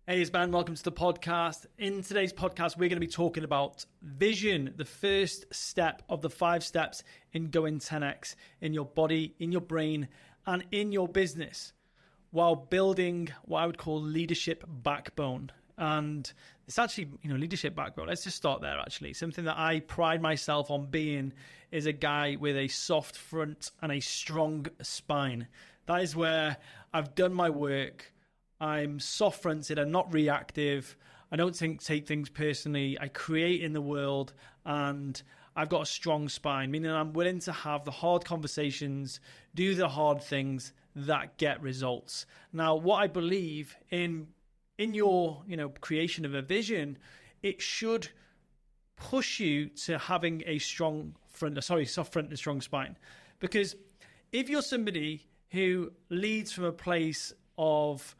Hey, it's Ben. Welcome to the podcast. In today's podcast, we're going to be talking about vision, the first step of the 5 steps in going 10x in your body, in your brain, and in your business while building what I would call leadership backbone. And it's actually, leadership backbone. Let's just start there, actually. Something that I pride myself on being is a guy with a soft front and a strong spine. That is where I've done my work. I'm soft-fronted, I'm not reactive, I don't take things personally, I create in the world, and I've got a strong spine, meaning I'm willing to have the hard conversations, do the hard things that get results. Now, what I believe in your creation of a vision, it should push you to having a soft front and strong spine. Because if you're somebody who leads from a place of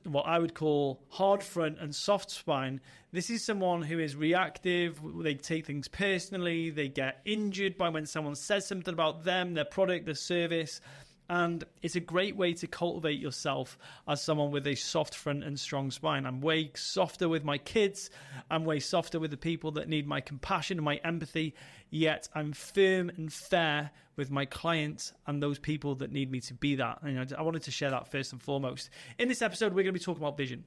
what I would call hard front and soft spine, this is someone who is reactive. They take things personally. They get injured by when someone says something about them, their product, their service. And it's a great way to cultivate yourself as someone with a soft front and strong spine. I'm way softer with my kids. I'm way softer with the people that need my compassion and my empathy. Yet I'm firm and fair with my clients and those people that need me to be that. And I wanted to share that first and foremost. In this episode, we're going to be talking about vision.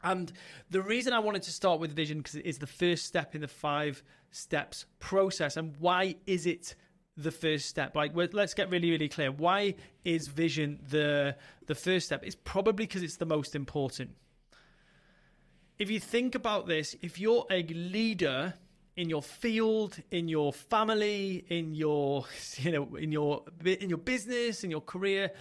And the reason I wanted to start with vision, because it is the first step in the 5 steps process. And why is it the first step? Let's get really, really clear. Why is vision the first step? It's probably because it's the most important. If you think about this, if you're a leader in your field, in your family, in your business, in your career,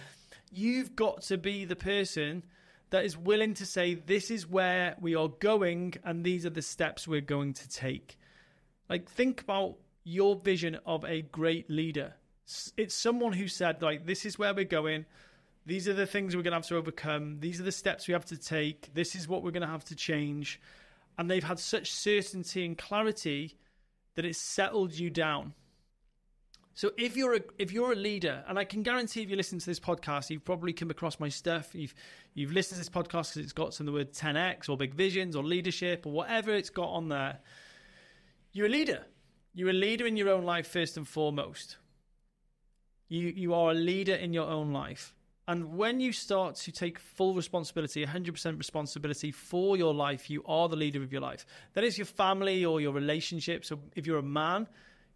you've got to be the person that is willing to say, this is where we are going and these are the steps we're going to take. Think about your vision of a great leader. It's someone who said, this is where we're going. These are the things we're going to have to overcome. These are the steps we have to take. This is what we're going to have to change. And they've had such certainty and clarity that it's settled you down. So if you're a leader, and I can guarantee if you listen to this podcast, you've probably come across my stuff. You've listened to this podcast because it's got some of the word 10x or big visions or leadership or whatever it's got on there. You're a leader. You're a leader in your own life first and foremost. You are a leader in your own life. And when you start to take full responsibility, 100% responsibility for your life, you are the leader of your life. That is your family or your relationships. So if you're a man,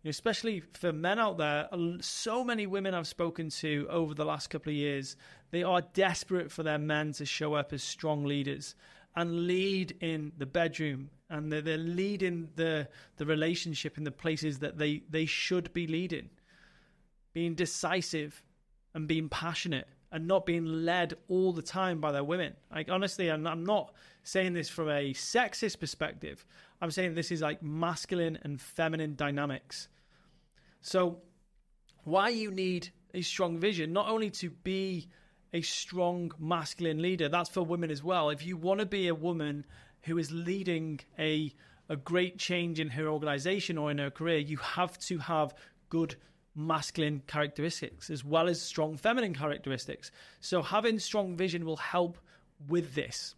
especially for men out there, so many women I've spoken to over the last couple of years, they are desperate for their men to show up as strong leaders and lead in the bedroom, and they're leading the relationship in the places that they should be leading. Being decisive and being passionate and not being led all the time by their women. Honestly, I'm not saying this from a sexist perspective. I'm saying this is masculine and feminine dynamics. So why you need a strong vision, not only to be a strong masculine leader, that's for women as well. If you want to be a woman who is leading a great change in her organization or in her career, you have to have good masculine characteristics as well as strong feminine characteristics. So having strong vision will help with this.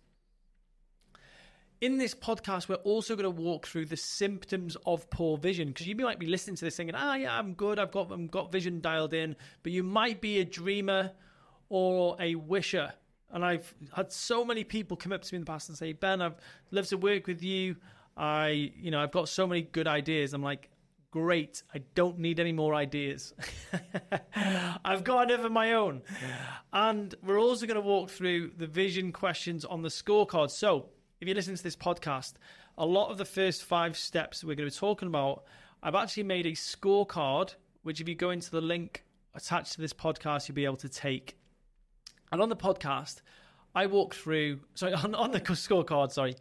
In this podcast, we're also going to walk through the symptoms of poor vision, because you might be listening to this thinking, yeah, I'm good, I've got vision dialed in, but you might be a dreamer or a wisher. And I've had so many people come up to me in the past and say, Ben, I've loved to work with you. I've got so many good ideas. I'm like, great, I don't need any more ideas. I've got enough of my own. And we're also going to walk through the vision questions on the scorecard. So if you listen to this podcast, a lot of the first 5 steps we're going to be talking about, I've actually made a scorecard, which if you go into the link attached to this podcast, you'll be able to take. And on the podcast, I walk through, on the scorecard,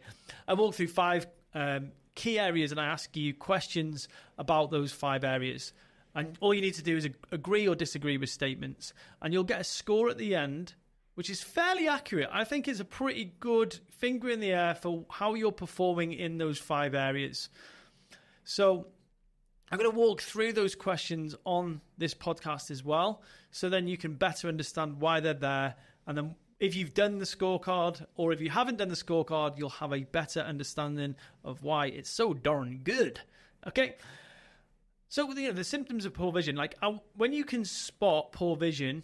I walk through 5 key areas and I ask you questions about those 5 areas. And all you need to do is agree or disagree with statements. And you'll get a score at the end, which is fairly accurate. I think it's a pretty good finger in the air for how you're performing in those 5 areas. So I'm going to walk through those questions on this podcast as well, so then you can better understand why they're there. And then if you've done the scorecard, or if you haven't done the scorecard, you'll have a better understanding of why it's so darn good. Okay? So, the symptoms of poor vision, like when you can spot poor vision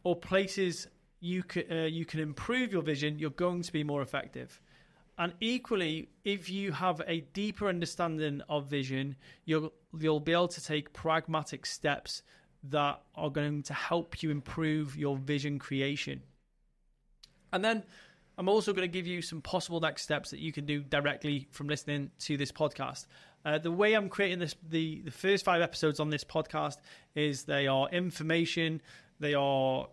or places you can improve your vision, you're going to be more effective. And equally, if you have a deeper understanding of vision, you'll be able to take pragmatic steps that are going to help you improve your vision creation. And then I'm also going to give you some possible next steps that you can do directly from listening to this podcast. The way I'm creating this, the first 5 episodes on this podcast is they are information. They are,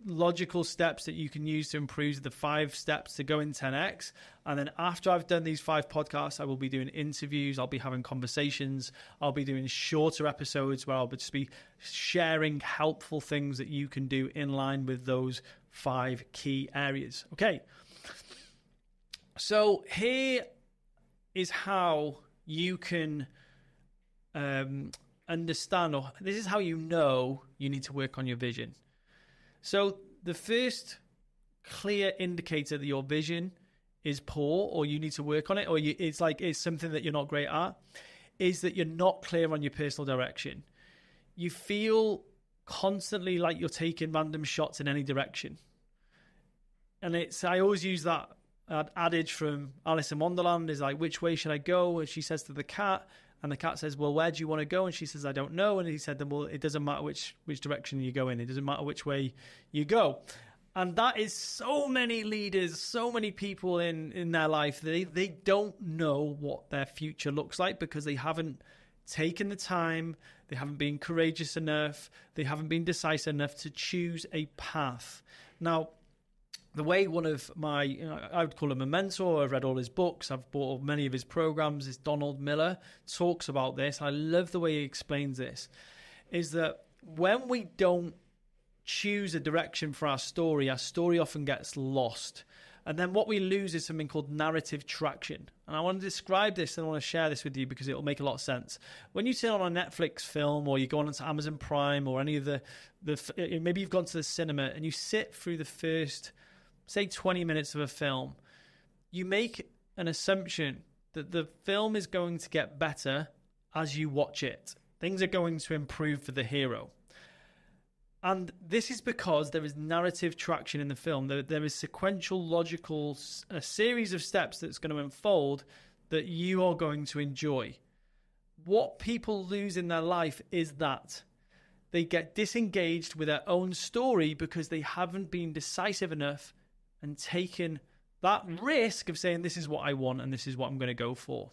logical steps that you can use to improve the 5 steps to go in 10x. And then after I've done these 5 podcasts, I will be doing interviews. I'll be having conversations. I'll be doing shorter episodes where I'll just be sharing helpful things that you can do in line with those 5 key areas. Okay. So here is how you can understand, or this is how you know you need to work on your vision. So the first clear indicator that your vision is poor, or you need to work on it, or it's something that you're not great at, is that you're not clear on your personal direction. You feel constantly like you're taking random shots in any direction. And I always use that adage from Alice in Wonderland, is like, which way should I go? And she says to the cat, and the cat says, well, where do you want to go? And she says, I don't know. And he said, well, it doesn't matter which direction you go in. It doesn't matter which way you go. And that is so many leaders, so many people in their life, they don't know what their future looks like because they haven't taken the time, they haven't been courageous enough, they haven't been decisive enough to choose a path. Now, the way one of my, I would call him a mentor, I've read all his books, I've bought many of his programs, is Donald Miller, talks about this. I love the way he explains this, is that when we don't choose a direction for our story often gets lost. And then what we lose is something called narrative traction. And I want to describe this and I want to share this with you because it will make a lot of sense. When you turn on a Netflix film, or you go on to Amazon Prime, or any of the maybe you've gone to the cinema and you sit through the first, say, 20 minutes of a film, you make an assumption that the film is going to get better as you watch it. Things are going to improve for the hero. And this is because there is narrative traction in the film. There is sequential, logical, a series of steps that's going to unfold that you are going to enjoy. What people lose in their life is that they get disengaged with their own story because they haven't been decisive enough and taken that risk of saying, this is what I want and this is what I'm going to go for.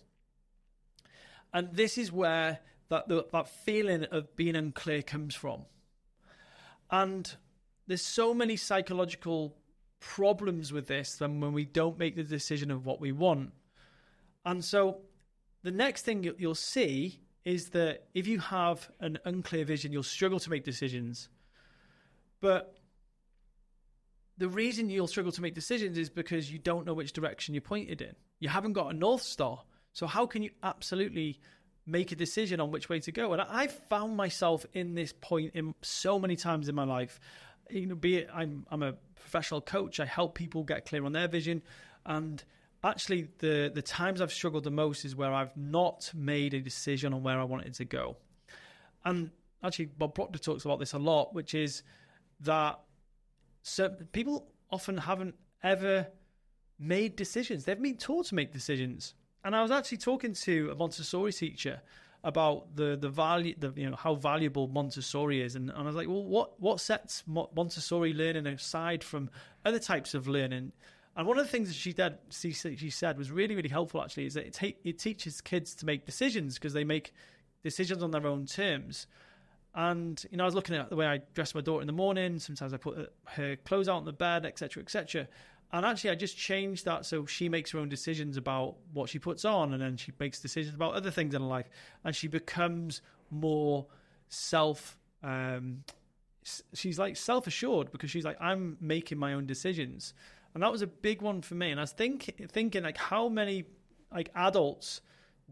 And this is where that feeling of being unclear comes from. And there's so many psychological problems with this when we don't make the decision of what we want. And so the next thing you'll see is that if you have an unclear vision, you'll struggle to make decisions. But the reason you'll struggle to make decisions is because you don't know which direction you're pointed in. You haven't got a North Star. So how can you absolutely make a decision on which way to go? And I've found myself in this point in so many times in my life. Be it I'm a professional coach, I help people get clear on their vision, and actually the times I've struggled the most is where I've not made a decision on where I wanted to go. And actually Bob Proctor talks about this a lot, which is that people often haven't ever made decisions. They've been taught to make decisions. And I was actually talking to a Montessori teacher about the value, how valuable Montessori is, and I was like, well, what sets Montessori learning aside from other types of learning? And one of the things that she said was really, really helpful. Actually, is that it teaches kids to make decisions because they make decisions on their own terms. And I was looking at the way I dress my daughter in the morning. Sometimes I put her clothes out on the bed, etc., etc. And actually, I just changed that so she makes her own decisions about what she puts on, and then she makes decisions about other things in her life, and she becomes more she's like self-assured because she's like, I'm making my own decisions. And that was a big one for me. And I was thinking like, how many like adults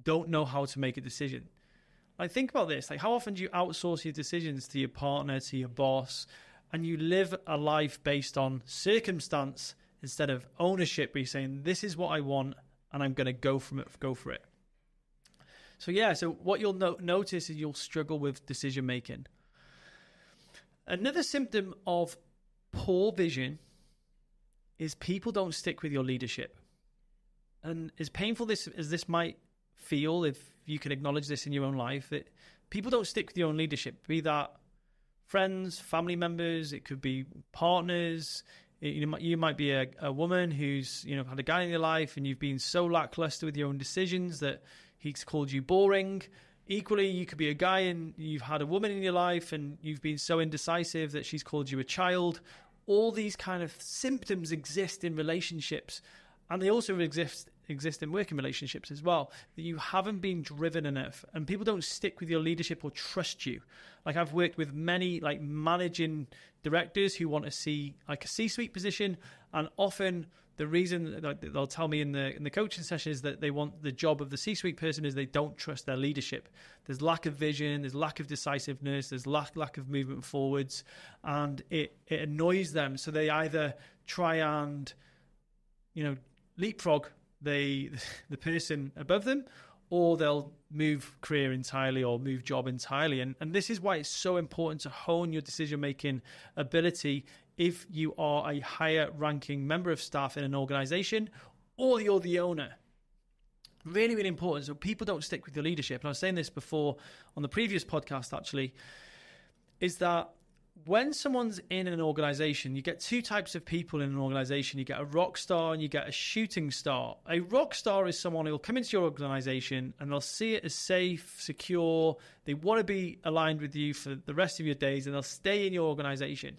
don't know how to make a decision? Like, think about this. Like, how often do you outsource your decisions to your partner, to your boss? and you live a life based on circumstance instead of ownership, where you're saying, this is what I want and I'm going to go for it. So what you'll notice is you'll struggle with decision making. Another symptom of poor vision is people don't stick with your leadership. And as painful as this might feel, if you can acknowledge this in your own life, that people don't stick with your own leadership, be that friends, family members, it could be partners. You might be a woman who's had a guy in your life and you've been so lackluster with your own decisions that he's called you boring. Equally, you could be a guy and you've had a woman in your life and you've been so indecisive that she's called you a child. All these kind of symptoms exist in relationships, and they also exist in working relationships as well, that you haven't been driven enough and people don't stick with your leadership or trust you. Like, I've worked with many managing directors who want to see a C-suite position, and often the reason that they'll tell me in the coaching session is that they want the job of the C-suite person is they don't trust their leadership. There's lack of vision, there's lack of decisiveness, there's lack of movement forwards, and it annoys them. So they either try and leapfrog the person above them, or they'll move career entirely or move job entirely. And this is why it's so important to hone your decision-making ability if you are a higher ranking member of staff in an organization or you're the owner. Really, really important. So people don't stick with your leadership. And I was saying this before on the previous podcast, actually, is that when someone's in an organization, you get two types of people in an organization. You get a rock star and you get a shooting star. A rock star is someone who will come into your organization and they'll see it as safe, secure. They want to be aligned with you for the rest of your days, and they'll stay in your organization.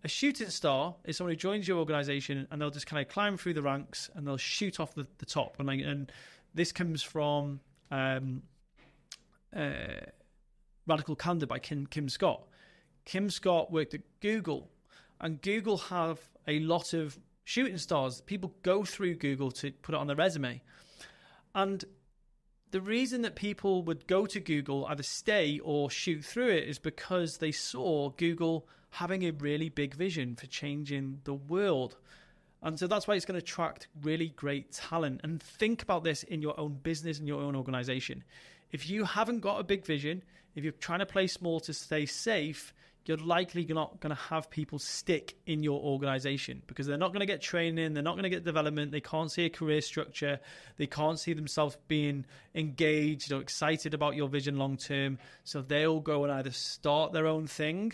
A shooting star is someone who joins your organization and they'll just kind of climb through the ranks and they'll shoot off the top. And this comes from Radical Candor by Kim Scott. Kim Scott worked at Google, and Google have a lot of shooting stars. People go through Google to put it on their resume. And the reason that people would go to Google, either stay or shoot through it, is because they saw Google having a really big vision for changing the world. And so that's why it's going to attract really great talent. And think about this in your own business and your own organization. If you haven't got a big vision, if you're trying to play small to stay safe, you're likely not going to have people stick in your organization because they're not going to get training, they're not going to get development, they can't see a career structure, they can't see themselves being engaged or excited about your vision long term. So they'll go and either start their own thing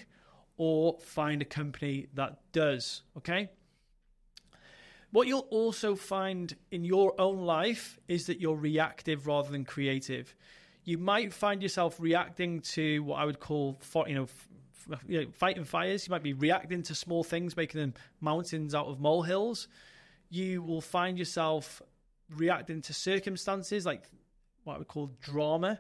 or find a company that does, okay? What you'll also find in your own life is that you're reactive rather than creative. You might find yourself reacting to what I would call, fighting fires. You might be reacting to small things, making them mountains out of molehills. You will find yourself reacting to circumstances like what I would call drama.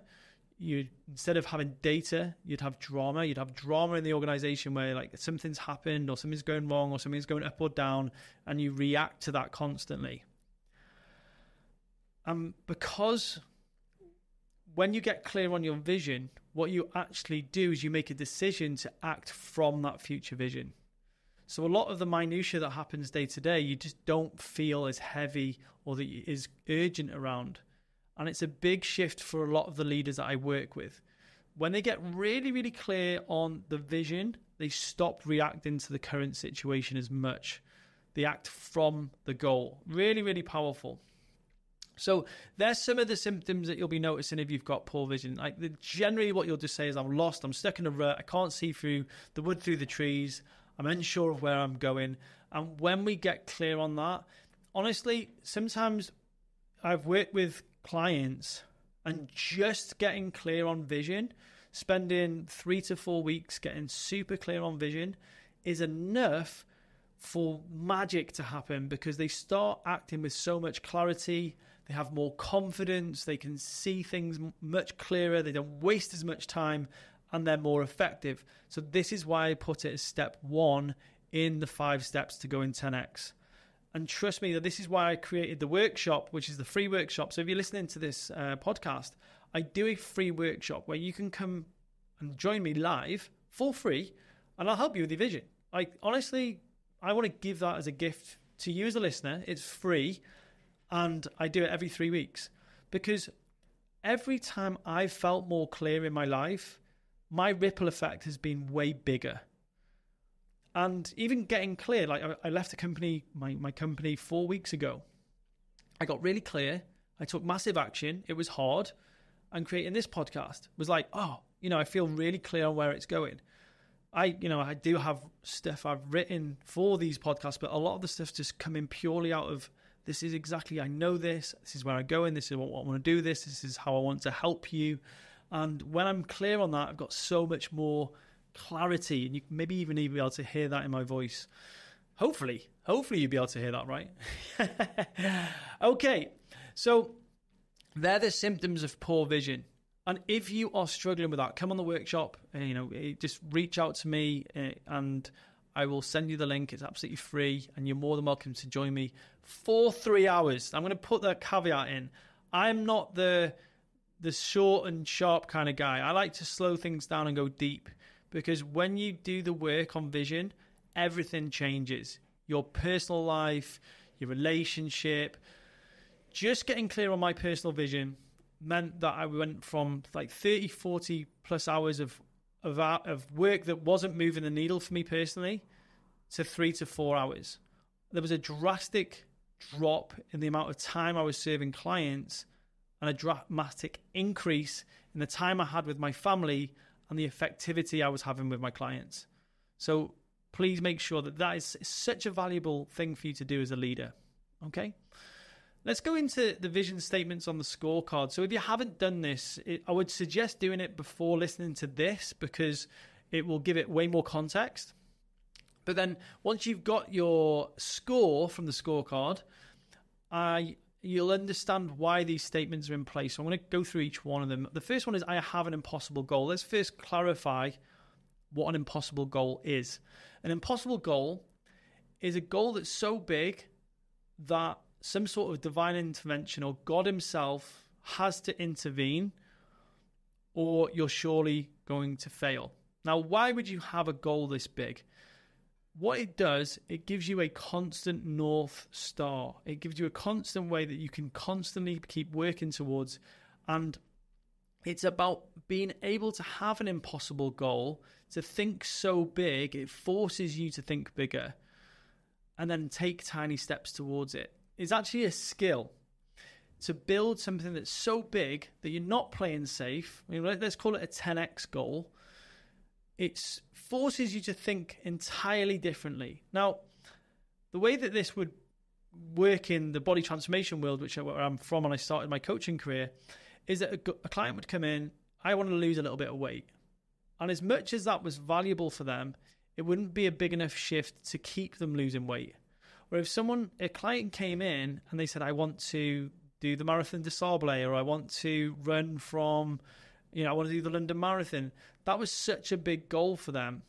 Instead of having data, you'd have drama. You'd have drama in the organization where like something's happened or something's going wrong or something's going up or down, and you react to that constantly. Because when you get clear on your vision, what you actually do is you make a decision to act from that future vision. So a lot of the minutiae that happens day to day, you just don't feel as heavy or that is urgent around. And it's a big shift for a lot of the leaders that I work with. When they get really, really clear on the vision, they stop reacting to the current situation as much. They act from the goal. Really, really powerful. So there's some of the symptoms that you'll be noticing if you've got poor vision. Generally what you'll just say is, I'm lost, I'm stuck in a rut, I can't see through the wood through the trees, I'm unsure of where I'm going. And when we get clear on that, honestly, sometimes I've worked with clients and just getting clear on vision, spending 3 to 4 weeks getting super clear on vision is enough for magic to happen, because they start acting with so much clarity. They have more confidence, they can see things much clearer, they don't waste as much time, and they're more effective. So this is why I put it as step 1 in the 5 steps to go in 10x. And trust me, that this is why I created the workshop, which is the free workshop. So if you're listening to this podcast, I do a free workshop where you can come and join me live for free and I'll help you with your vision. Like, honestly, I want to give that as a gift to you as a listener. It's free, and I do it every 3 weeks, because every time I've felt more clear in my life, my ripple effect has been way bigger. And even getting clear, like I left a company, my company 4 weeks ago. I got really clear. I took massive action. It was hard. And creating this podcast was like, oh, I feel really clear on where it's going. I do have stuff I've written for these podcasts, but a lot of the stuff's just coming purely out of, this is exactly, I know this is where I'm going, this is what I want to do, this is how I want to help you. And when I'm clear on that, I've got so much more clarity, and you maybe even be able to hear that in my voice. Hopefully you'll be able to hear that, right? Okay, so they're the symptoms of poor vision. And if you are struggling with that, come on the workshop, just reach out to me and I will send you the link. It's absolutely free, and you're more than welcome to join me for 3 hours. I'm going to put that caveat in. I'm not the short and sharp kind of guy. I like to slow things down and go deep, because when you do the work on vision, everything changes. Your personal life, your relationship. Just getting clear on my personal vision meant that I went from like 30, 40 plus hours of work that wasn't moving the needle for me personally to 3 to 4 hours. There was a drastic drop in the amount of time I was serving clients, and a dramatic increase in the time I had with my family and the effectivity I was having with my clients. So please make sure that is such a valuable thing for you to do as a leader. Okay? Let's go into the vision statements on the scorecard. So if you haven't done this, I would suggest doing it before listening to this, because it will give it way more context. But then once you've got your score from the scorecard, you'll understand why these statements are in place. So I'm going to go through each one of them. The first one is, I have an impossible goal. Let's first clarify what an impossible goal is. An impossible goal is a goal that's so big that some sort of divine intervention or God himself has to intervene, or you're surely going to fail. Now, why would you have a goal this big? What it does, it gives you a constant North Star. It gives you a constant way that you can constantly keep working towards. And it's about being able to have an impossible goal, to think so big, it forces you to think bigger and then take tiny steps towards it. It's actually a skill to build something that's so big that you're not playing safe. I mean, let's call it a 10x goal. It forces you to think entirely differently. Now, the way that this would work in the body transformation world, which is where I'm from when I started my coaching career, is that a client would come in, I want to lose a little bit of weight. And as much as that was valuable for them, it wouldn't be a big enough shift to keep them losing weight. Where if a client came in and they said, I want to do the Marathon des Sables, or I want to run from, I want to do the London Marathon, that was such a big goal for them.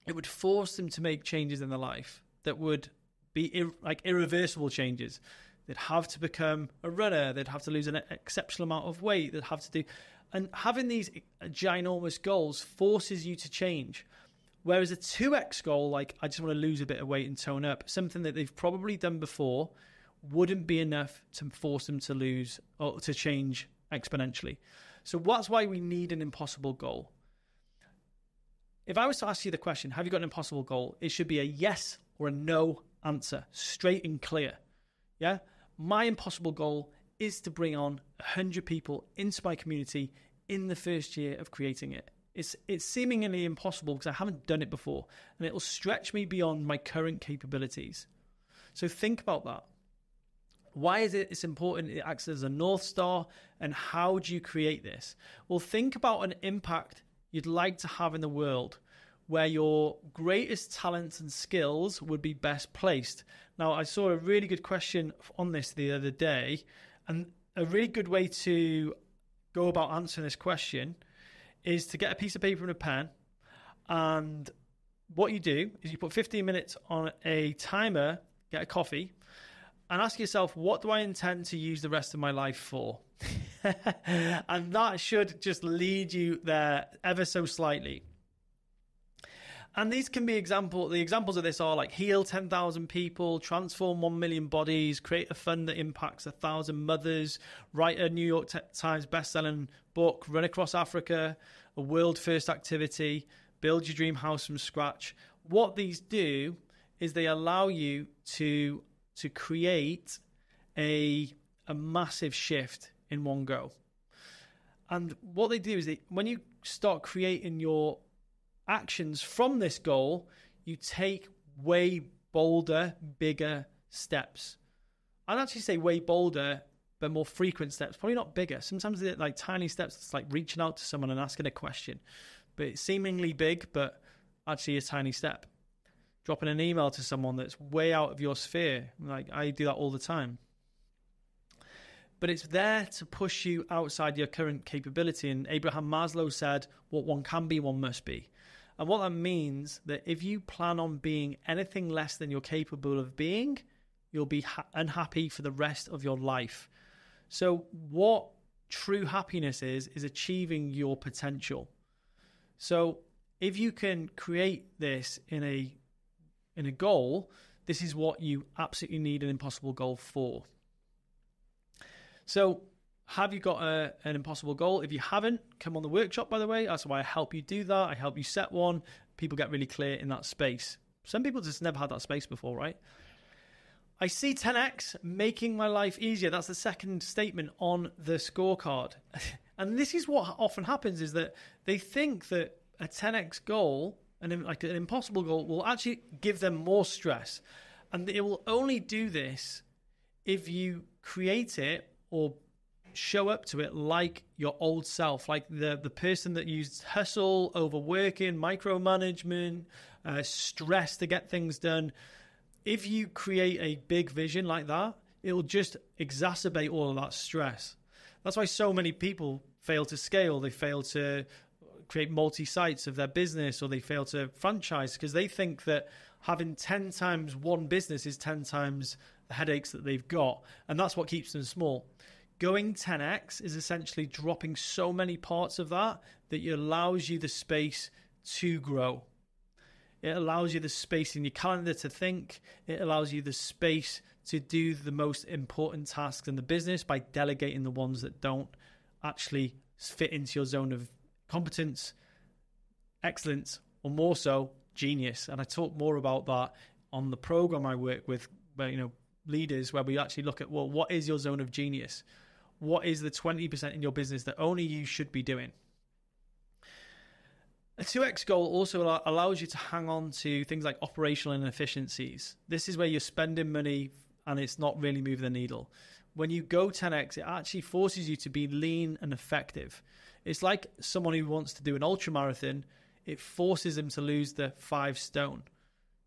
It would force them to make changes in their life that would be irreversible changes. They'd have to become a runner. They'd have to lose an exceptional amount of weight. They'd have to do, and having these ginormous goals forces you to change. Whereas a 2x goal, like I just want to lose a bit of weight and tone up, something that they've probably done before, wouldn't be enough to force them to lose or to change exponentially. So that's why we need an impossible goal. If I was to ask you the question, have you got an impossible goal? It should be a yes or a no answer, straight and clear. Yeah? My impossible goal is to bring on 100 people into my community in the first year of creating it. It's seemingly impossible because I haven't done it before, and it will stretch me beyond my current capabilities. So think about that. Why is it's important? It acts as a North Star, and how do you create this? Well, think about an impact you'd like to have in the world where your greatest talents and skills would be best placed. Now, I saw a really good question on this the other day, and a really good way to go about answering this question is to get a piece of paper and a pen, and what you do is you put 15 minutes on a timer, get a coffee, and ask yourself, what do I intend to use the rest of my life for? And that should just lead you there ever so slightly. And these can be the examples of this are like heal 10,000 people, transform 1 million bodies, create a fund that impacts 1,000 mothers, write a New York Times best-selling book, run across Africa, a world first activity, build your dream house from scratch. What these do is they allow you to create a massive shift in one go. And what they do is when you start creating your actions from this goal, you take way bolder, bigger steps. I'd actually say way bolder, but more frequent steps. Probably not bigger. Sometimes they're like tiny steps. It's like reaching out to someone and asking a question. But it's seemingly big, but actually a tiny step. Dropping an email to someone that's way out of your sphere. Like I do that all the time. But it's there to push you outside your current capability. And Abraham Maslow said, what one can be, one must be. And what that means that if you plan on being anything less than you're capable of being, you'll be unhappy for the rest of your life. So what true happiness is achieving your potential. So if you can create this in a goal, this is what you absolutely need an impossible goal for. So have you got an impossible goal? If you haven't, come on the workshop, by the way. That's why I help you do that. I help you set one. People get really clear in that space. Some people just never had that space before, right? I see 10x making my life easier. That's the second statement on the scorecard. And this is what often happens, is that they think that a 10x goal, like an impossible goal, will actually give them more stress. And it will only do this if you create it or show up to it like your old self, like the person that used hustle, overworking, micromanagement, stress to get things done. If you create a big vision like that, it will just exacerbate all of that stress. That's why so many people fail to scale. They fail to create multi-sites of their business, or they fail to franchise because they think that having 10 times one business is 10 times the headaches that they've got. And that's what keeps them small. Going 10x is essentially dropping so many parts of that it allows you the space to grow. It allows you the space in your calendar to think. It allows you the space to do the most important tasks in the business by delegating the ones that don't actually fit into your zone of competence, excellence, or more so, genius. And I talk more about that on the program I work with, where, leaders, where we actually look at, well, what is your zone of genius? What is the 20% in your business that only you should be doing? A 2x goal also allows you to hang on to things like operational inefficiencies. This is where you're spending money and it's not really moving the needle. When you go 10x, it actually forces you to be lean and effective. It's like someone who wants to do an ultra marathon. It forces them to lose the 5 stone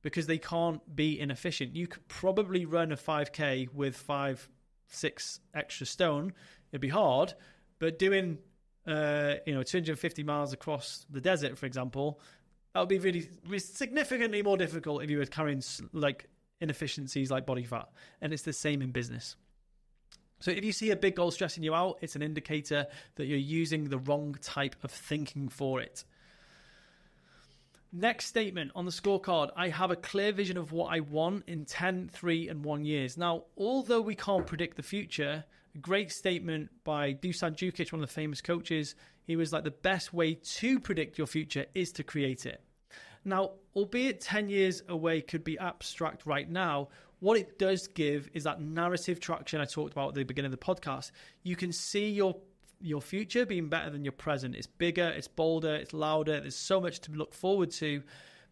because they can't be inefficient. You could probably run a 5K with 5-6 extra stone. It'd be hard, but doing 250 miles across the desert, for example, that would be really significantly more difficult if you were carrying like inefficiencies like body fat. And it's the same in business. So if you see a big goal stressing you out, it's an indicator that you're using the wrong type of thinking for it. Next statement on the scorecard: I have a clear vision of what I want in 10, 3, and 1 years. Now, although we can't predict the future, a great statement by Dusan Djukic, one of the famous coaches. He was like, the best way to predict your future is to create it. Now, albeit 10 years away could be abstract right now, what it does give is that narrative traction I talked about at the beginning of the podcast. You can see your future being better than your present. It's bigger, it's bolder, it's louder. There's so much to look forward to.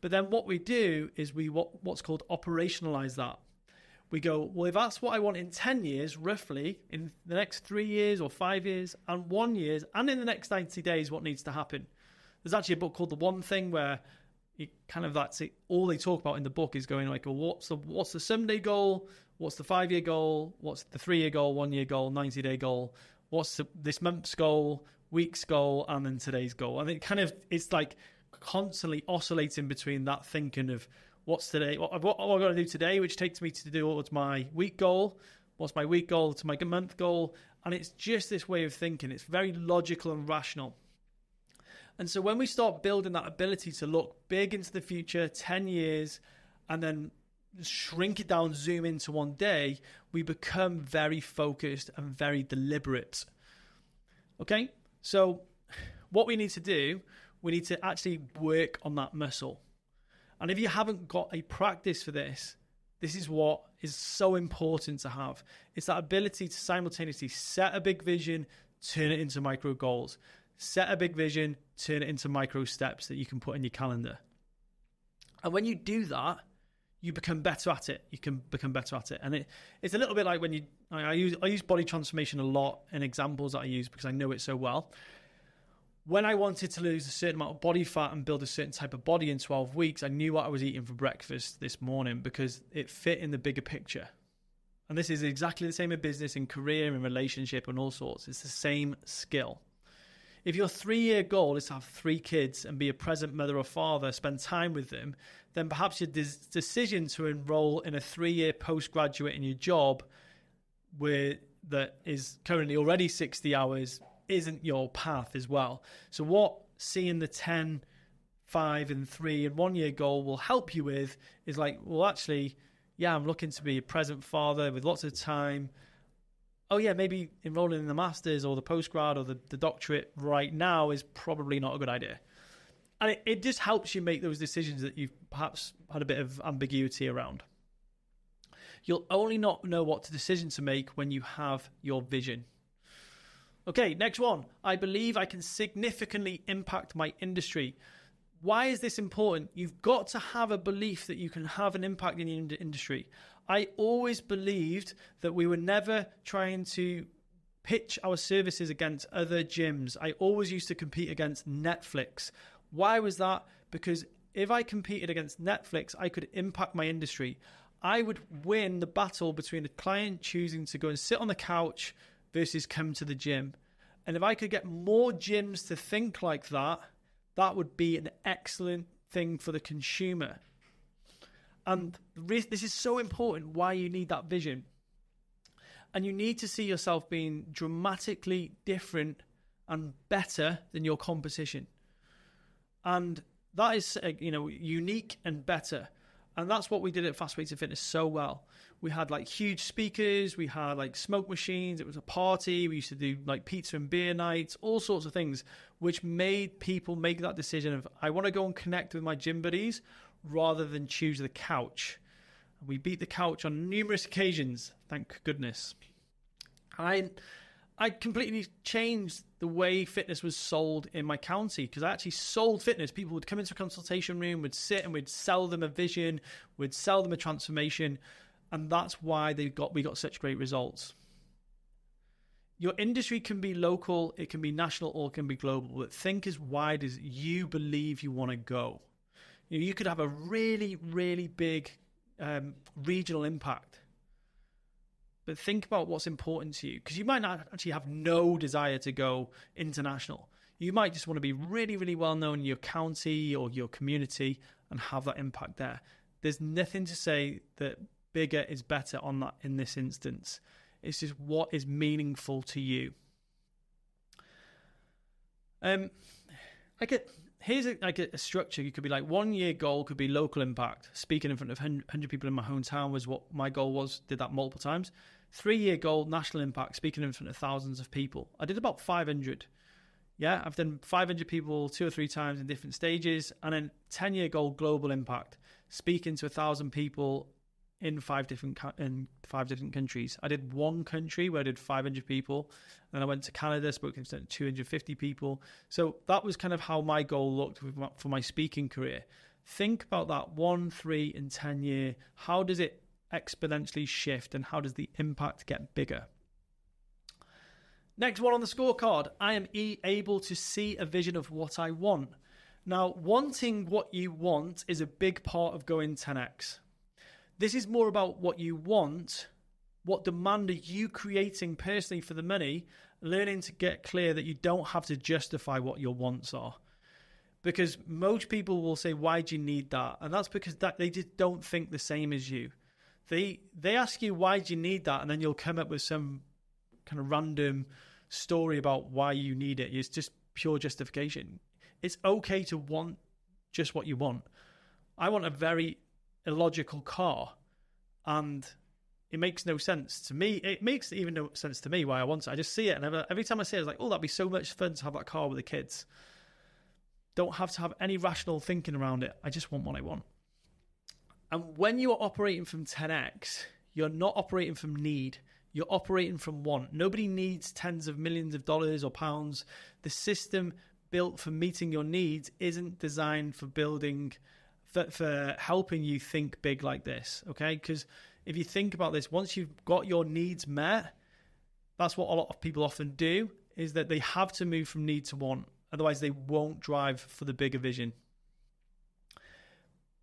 But then what we do is we what's called operationalize that. We go, well, if that's what I want in 10 years, roughly, in the next 3 years or 5 years and 1 year, and in the next 90 days, what needs to happen? There's actually a book called The One Thing where that's it. All they talk about in the book is going like, well, what's the someday goal? What's the 5-year goal? What's the 3-year goal, 1 year goal, 90-day goal? What's this month's goal, week's goal, and then today's goal? And it's like constantly oscillating between that thinking of what's today, what I've got to do today, which takes me to do towards my week goal. What's my week goal to my month goal? And it's just this way of thinking. It's very logical and rational. And so when we start building that ability to look big into the future, 10 years, and then shrink it down, zoom into one day, we become very focused and very deliberate. Okay? So what we need to do, we need to actually work on that muscle. And if you haven't got a practice for this, this is what is so important to have. It's that ability to simultaneously set a big vision, turn it into micro goals. Set a big vision, turn it into micro steps that you can put in your calendar. And when you do that, you become better at it. You can become better at it. And it's a little bit like when I use body transformation a lot in examples that I use because I know it so well. When I wanted to lose a certain amount of body fat and build a certain type of body in 12 weeks, I knew what I was eating for breakfast this morning because it fit in the bigger picture. And this is exactly the same in business, in career, in relationship, and all sorts. It's the same skill. If your 3-year goal is to have 3 kids and be a present mother or father, spend time with them, then perhaps your decision to enroll in a 3-year postgraduate in your job that is currently already 60 hours isn't your path as well. So what seeing the 10, 5 and 3 and 1 year goal will help you with is like, well, actually, yeah, I'm looking to be a present father with lots of time. Oh yeah, maybe enrolling in the master's or the postgrad or the doctorate right now is probably not a good idea. And it just helps you make those decisions that you've perhaps had a bit of ambiguity around. You'll only not know what decision to make when you have your vision. Okay, next one. I believe I can significantly impact my industry. Why is this important? You've got to have a belief that you can have an impact in the industry. I always believed that we were never trying to pitch our services against other gyms. I always used to compete against Netflix. Why was that? Because if I competed against Netflix, I could impact my industry. I would win the battle between the client choosing to go and sit on the couch versus come to the gym. And if I could get more gyms to think like that, that would be an excellent thing for the consumer. And this is so important why you need that vision. And you need to see yourself being dramatically different and better than your competition. And that is, unique and better. And that's what we did at Fast Weights and Fitness so well. We had like huge speakers, we had like smoke machines, it was a party, we used to do like pizza and beer nights, all sorts of things, which made people make that decision of, I want to go and connect with my gym buddies rather than choose the couch. We beat the couch on numerous occasions, thank goodness. I completely changed the way fitness was sold in my county because I actually sold fitness. People would come into a consultation room, would sit and we'd sell them a vision, we'd sell them a transformation, and that's why we got such great results. Your industry can be local, it can be national, or it can be global, but think as wide as you believe you want to go. You could have a really, really big regional impact. But think about what's important to you, because you might not actually have no desire to go international. You might just want to be really, really well known in your county or your community and have that impact there. There's nothing to say that bigger is better on that in this instance. It's just what is meaningful to you. Here's a structure. You could be like 1 year goal could be local impact. Speaking in front of 100 people in my hometown was what my goal was. Did that multiple times. 3 year goal, national impact. Speaking in front of thousands of people. I did about 500. Yeah, I've done 500 people 2 or 3 times in different stages. And then 10 year goal, global impact. Speaking to 1,000 people in 5 different countries. I did one country where I did 500 people. Then I went to Canada, spoke to 250 people. So that was kind of how my goal looked for my speaking career. Think about that 1, 3, and 10 year. How does it exponentially shift and how does the impact get bigger? Next one on the scorecard. I am able to see a vision of what I want. Now, wanting what you want is a big part of going 10x. This is more about what you want, what demand are you creating personally for the money, learning to get clear that you don't have to justify what your wants are. Because most people will say, why do you need that? And that's because they just don't think the same as you. They ask you, why do you need that? And then you'll come up with some kind of random story about why you need it. It's just pure justification. It's okay to want just what you want. I want a very illogical car, and it makes no sense to me. It makes even no sense to me why I want it. I just see it, and every time I see it, it's like, oh, that'd be so much fun to have that car with the kids. Don't have to have any rational thinking around it. I just want what I want. And when you are operating from 10x, you're not operating from need. You're operating from want. Nobody needs tens of millions of dollars or pounds. The system built for meeting your needs isn't designed for building, for helping you think big like this, okay? Because if you think about this, once you've got your needs met, that's what a lot of people often do, is that they have to move from need to want. Otherwise, they won't drive for the bigger vision.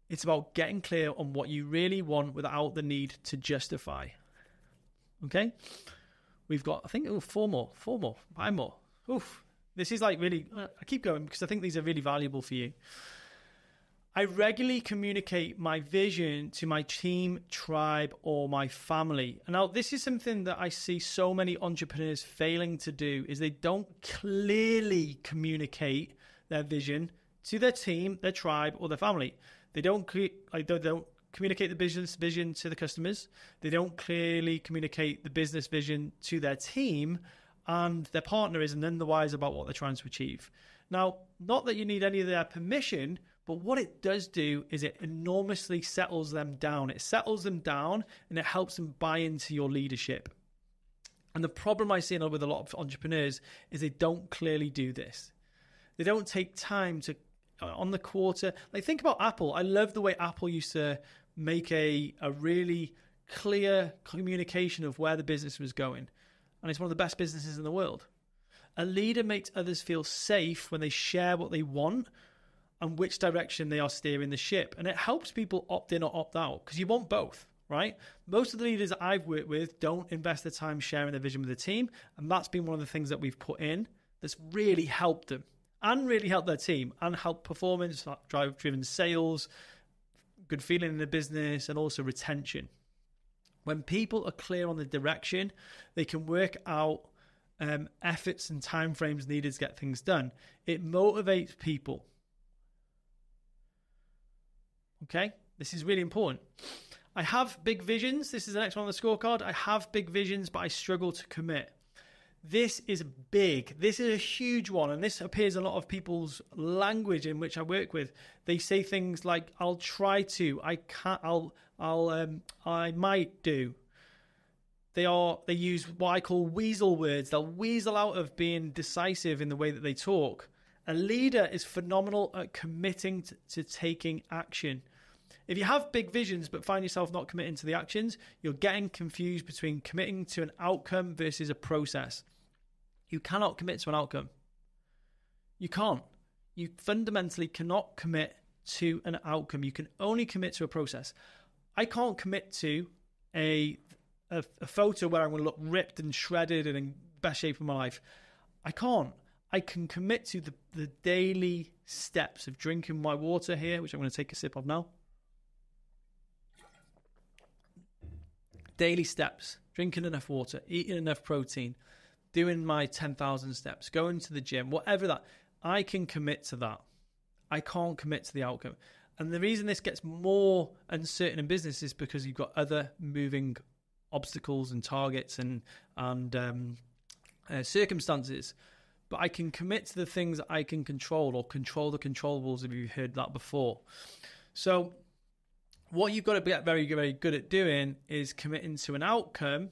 It's about getting clear on what you really want without the need to justify. Okay? We've got, I think, 4 more, 5 more. Oof. This is like really, I keep going because I think these are really valuable for you. I regularly communicate my vision to my team, tribe, or my family. And now this is something that I see so many entrepreneurs failing to do, is they don't clearly communicate their vision to their team, their tribe, or their family. They don't communicate the business vision to the customers. They don't clearly communicate the business vision to their team, and their partner is none the wiser about what they're trying to achieve. Now, not that you need any of their permission, but what it does do is it enormously settles them down. It settles them down and it helps them buy into your leadership. And the problem I see with a lot of entrepreneurs is they don't clearly do this. They don't take time to, on the quarter, like think about Apple. I love the way Apple used to make a really clear communication of where the business was going. And it's one of the best businesses in the world. A leader makes others feel safe when they share what they want and which direction they are steering the ship. And it helps people opt in or opt out, because you want both, right? Most of the leaders that I've worked with don't invest their time sharing their vision with the team. And that's been one of the things that we've put in that's really helped them and really helped their team and helped performance, driven sales, good feeling in the business, and also retention. When people are clear on the direction, they can work out efforts and timeframes needed to get things done. It motivates people. Okay, this is really important. I have big visions. This is the next one on the scorecard. I have big visions, but I struggle to commit. This is big. This is a huge one, and this appears in a lot of people's language in which I work with. They say things like, "I'll try to," "I can't," "I might do." They use what I call weasel words. They'll weasel out of being decisive in the way that they talk. A leader is phenomenal at committing to taking action. If you have big visions but find yourself not committing to the actions, you're getting confused between committing to an outcome versus a process. You cannot commit to an outcome. You can't. You fundamentally cannot commit to an outcome. You can only commit to a process. I can't commit to a photo where I'm going to look ripped and shredded and in best shape of my life. I can't. I can commit to the daily steps of drinking my water here, which I'm going to take a sip of now. Daily steps, drinking enough water, eating enough protein, doing my 10,000 steps, going to the gym, whatever that. I can commit to that. I can't commit to the outcome. And the reason this gets more uncertain in business is because you've got other moving obstacles and targets and circumstances. But I can commit to the things that I can control, or control the controllables, if you've heard that before. So what you've got to get very, very good at doing is committing to an outcome.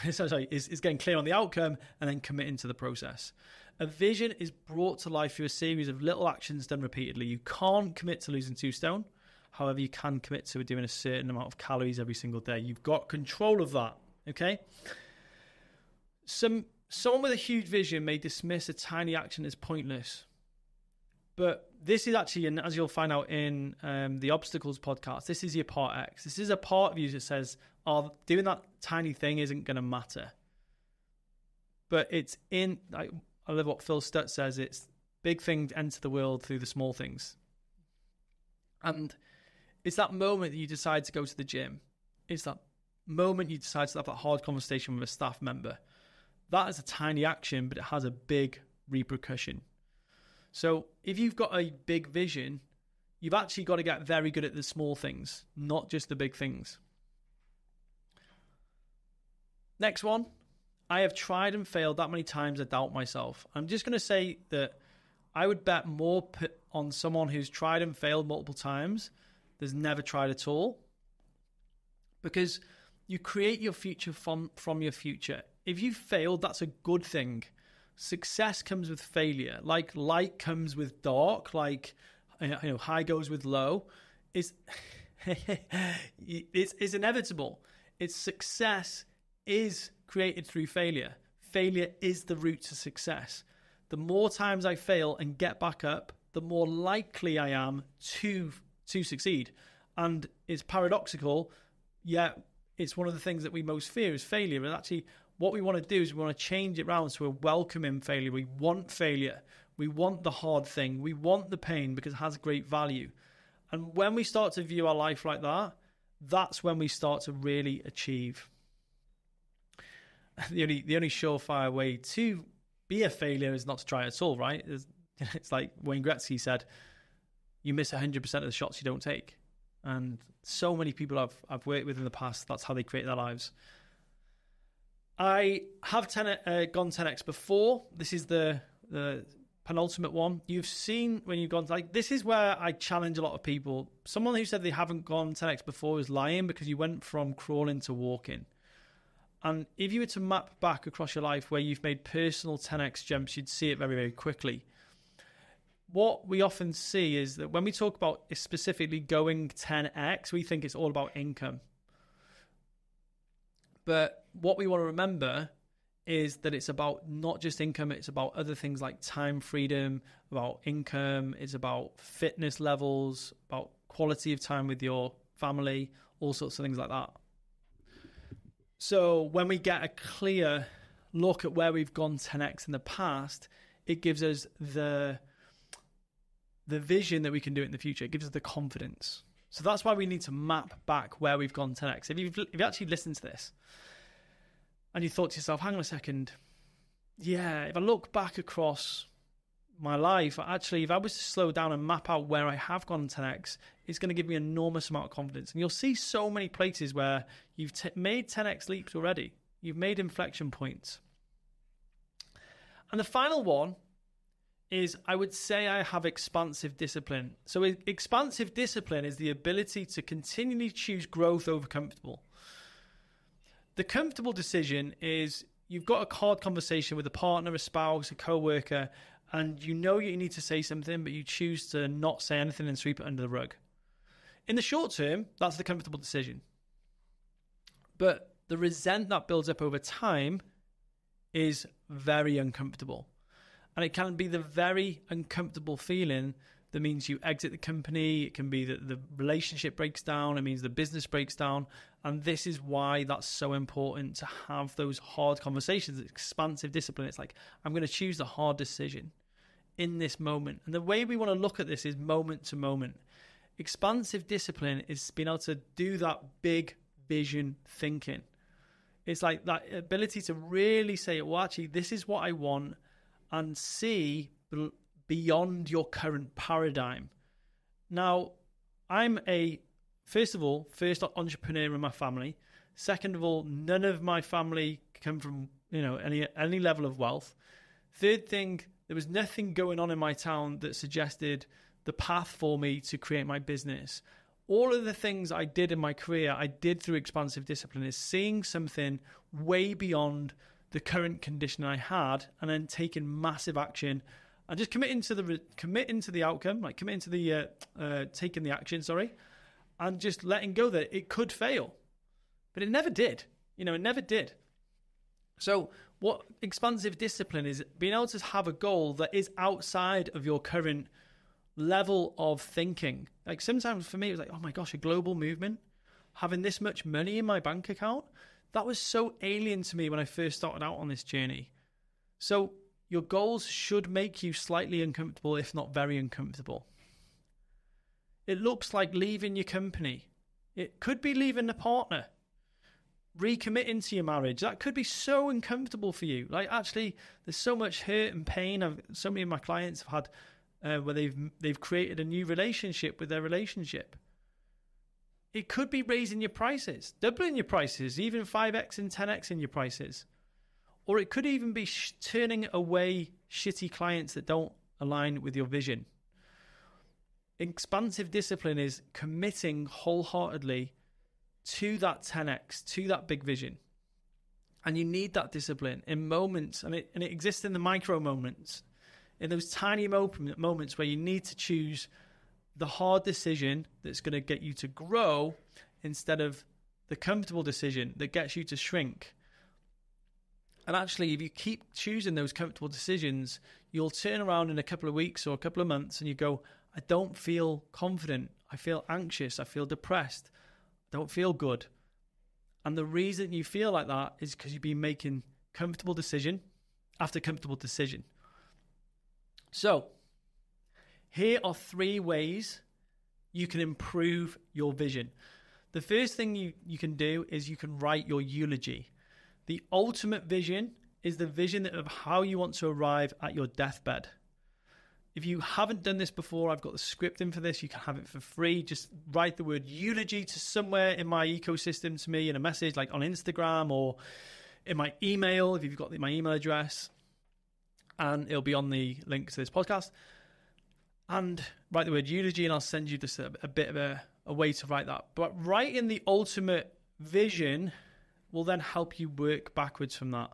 Is getting clear on the outcome and then committing to the process. A vision is brought to life through a series of little actions done repeatedly. You can't commit to losing 2 stone. However, you can commit to doing a certain amount of calories every single day. You've got control of that, okay? Someone with a huge vision may dismiss a tiny action as pointless. But this is actually, and as you'll find out in the Obstacles podcast, this is your part X. This is a part of you that says, oh, doing that tiny thing isn't going to matter. But it's in, like, I love what Phil Stutz says, it's big things enter the world through the small things. And it's that moment that you decide to go to the gym. It's that moment you decide to have that hard conversation with a staff member. That is a tiny action, but it has a big repercussion. So if you've got a big vision, you've actually got to get very good at the small things, not just the big things. Next one. I have tried and failed that many times, I doubt myself. I'm just going to say that I would bet more on someone who's tried and failed multiple times than's never tried at all. Because you create your future from your future. If you failed, that's a good thing. Success comes with failure. Like light comes with dark, like high goes with low. It's inevitable. Its success is created through failure. Failure is the route to success. The more times I fail and get back up, the more likely I am to succeed. And it's paradoxical, yet it's one of the things that we most fear is failure. And actually, what we want to do is we want to change it around so we're welcoming failure. We want failure. We want the hard thing. We want the pain because it has great value. And when we start to view our life like that, that's when we start to really achieve. The only surefire way to be a failure is not to try at all, right? It's like Wayne Gretzky said, you miss 100% of the shots you don't take. And so many people I've worked with in the past, that's how they create their lives. I have gone 10x before. This is the penultimate one. You've seen when you've gone, like, this is where I challenge a lot of people. Someone who said they haven't gone 10x before is lying because you went from crawling to walking. And if you were to map back across your life where you've made personal 10x jumps, you'd see it very, very quickly. What we often see is that when we talk about specifically going 10x, we think it's all about income. But what we want to remember is that it's about not just income, it's about other things like time freedom, about income, it's about fitness levels, about quality of time with your family, all sorts of things like that. So when we get a clear look at where we've gone 10x in the past, it gives us the vision that we can do it in the future. It gives us the confidence. So that's why we need to map back where we've gone 10x. If you actually listened to this and you thought to yourself, hang on a second, yeah, if I look back across my life, actually, if I was to slow down and map out where I have gone 10x, it's going to give me an enormous amount of confidence. And you'll see so many places where you've made 10x leaps already. You've made inflection points. And the final one is, I would say I have expansive discipline. So expansive discipline is the ability to continually choose growth over comfortable. The comfortable decision is you've got a hard conversation with a partner, a spouse, a co-worker, and you know you need to say something, but you choose to not say anything and sweep it under the rug. In the short term, that's the comfortable decision. But the resent that builds up over time is very uncomfortable. And it can be the very uncomfortable feeling that means you exit the company. It can be that the relationship breaks down. It means the business breaks down. And this is why that's so important to have those hard conversations. It's expansive discipline. It's like, I'm going to choose the hard decision in this moment. And the way we want to look at this is moment to moment. Expansive discipline is being able to do that big vision thinking. It's like that ability to really say, well, actually, this is what I want, and see beyond your current paradigm. Now, I'm first entrepreneur in my family. Second of all, none of my family come from, any level of wealth. Third thing, there was nothing going on in my town that suggested the path for me to create my business. All of the things I did in my career, I did through expansive discipline, is seeing something way beyond the current condition I had, and then taking massive action and just committing to the outcome, like committing to the taking the action, and just letting go that it could fail, but it never did. It never did. So what expansive discipline is, being able to have a goal that is outside of your current level of thinking. Like sometimes for me, it was like, oh my gosh, a global movement, having this much money in my bank account. That was so alien to me when I first started out on this journey. So your goals should make you slightly uncomfortable, if not very uncomfortable. It looks like leaving your company. It could be leaving a partner, recommitting to your marriage. That could be so uncomfortable for you. Like, actually, there's so much hurt and pain. So many of my clients have had where they've created a new relationship with their relationship. It could be raising your prices, doubling your prices, even 5x and 10x in your prices. Or it could even be turning away shitty clients that don't align with your vision. Expansive discipline is committing wholeheartedly to that 10x, to that big vision. And you need that discipline in moments, and it exists in the micro moments, in those tiny moments where you need to choose the hard decision that's going to get you to grow instead of the comfortable decision that gets you to shrink. And actually, if you keep choosing those comfortable decisions, you'll turn around in a couple of weeks or a couple of months and you go, I don't feel confident. I feel anxious. I feel depressed. I don't feel good. And the reason you feel like that is because you've been making comfortable decision after comfortable decision. So, here are 3 ways you can improve your vision. The first thing you can do is you can write your eulogy. The ultimate vision is the vision of how you want to arrive at your deathbed. If you haven't done this before, I've got the script in for this. You can have it for free. Just write the word eulogy to somewhere in my ecosystem to me in a message, like on Instagram or in my email, if you've got my email address. And it'll be on the link to this podcast. And write the word eulogy, and I'll send you just a bit of a way to write that. But writing the ultimate vision will then help you work backwards from that.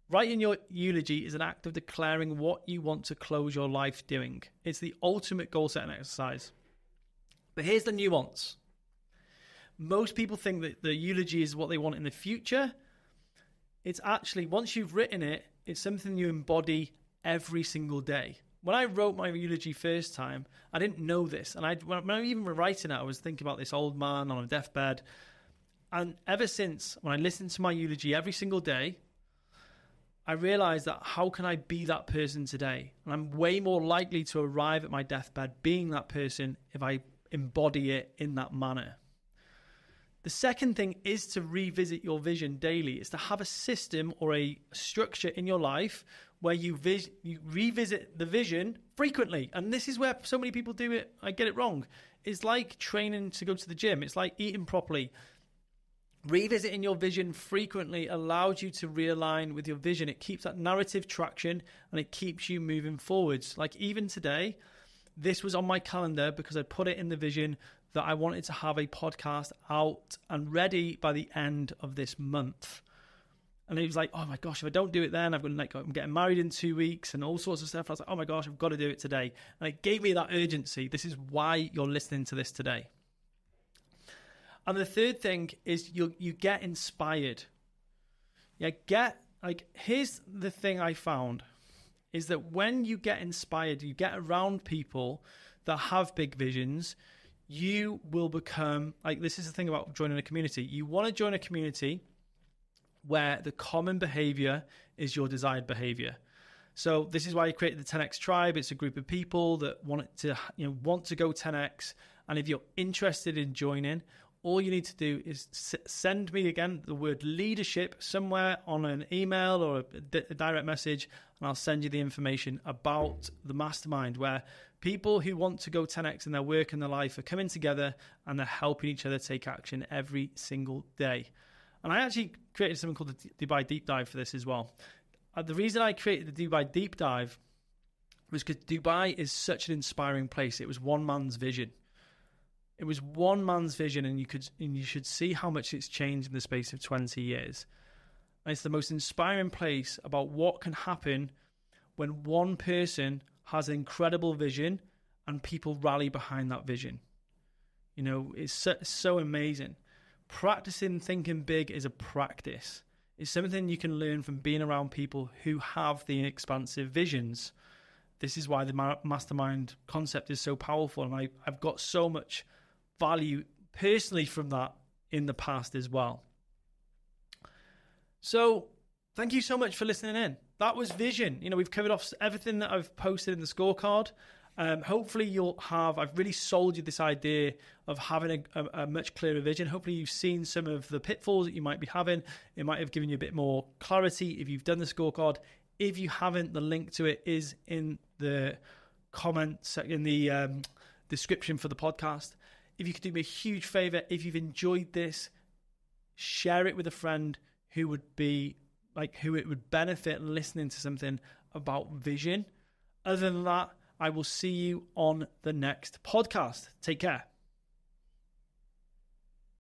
Writing your eulogy is an act of declaring what you want to close your life doing. It's the ultimate goal setting exercise. But here's the nuance. Most people think that the eulogy is what they want in the future. It's actually, once you've written it, it's something you embody every single day. When I wrote my eulogy first time, I didn't know this. And when I even were writing it, I was thinking about this old man on a deathbed. And ever since, when I listen to my eulogy every single day, I realized that how can I be that person today? And I'm way more likely to arrive at my deathbed being that person if I embody it in that manner. The second thing is to revisit your vision daily. It's to have a system or a structure in your life where you revisit the vision frequently. And this is where so many people do it. I get it wrong. It's like training to go to the gym. It's like eating properly. Revisiting your vision frequently allows you to realign with your vision. It keeps that narrative traction and it keeps you moving forwards. Like even today, this was on my calendar because I put it in the vision that I wanted to have a podcast out and ready by the end of this month. And it was like, oh my gosh, if I don't do it then, I'm getting married in 2 weeks and all sorts of stuff. I was like, oh my gosh, I've got to do it today. And it gave me that urgency. This is why you're listening to this today. And the third thing is you get inspired. Here's the thing I found is that when you get inspired, you get around people that have big visions, you will become, this is the thing about joining a community. You want to join a community where the common behavior is your desired behavior. So this is why I created the 10X Tribe. It's a group of people that want to go 10X. And if you're interested in joining, all you need to do is send me, again, the word leadership somewhere on an email or a direct message, and I'll send you the information about the mastermind where people who want to go 10X in their work and their life are coming together and they're helping each other take action every single day. And I actually created something called the Dubai Deep Dive for this as well. The reason I created the Dubai Deep Dive was because Dubai is such an inspiring place. It was one man's vision. It was one man's vision, and you should see how much it's changed in the space of 20 years. And it's the most inspiring place about what can happen when one person has an incredible vision and people rally behind that vision. It's so amazing. Practicing thinking big is a practice. It's something you can learn from being around people who have the expansive visions. This is why the mastermind concept is so powerful, and I've got so much value personally from that in the past as well. So thank you so much for listening in. That was vision. We've covered off everything that I've posted in the scorecard. Hopefully I've really sold you this idea of having a much clearer vision. Hopefully you've seen some of the pitfalls that you might be having. It might have given you a bit more clarity if you've done the scorecard. If you haven't, the link to it is in the comments in the description for the podcast. If you could do me a huge favor, if you've enjoyed this, share it with a friend who would be who it would benefit listening to something about vision. Other than that, I will see you on the next podcast. Take care.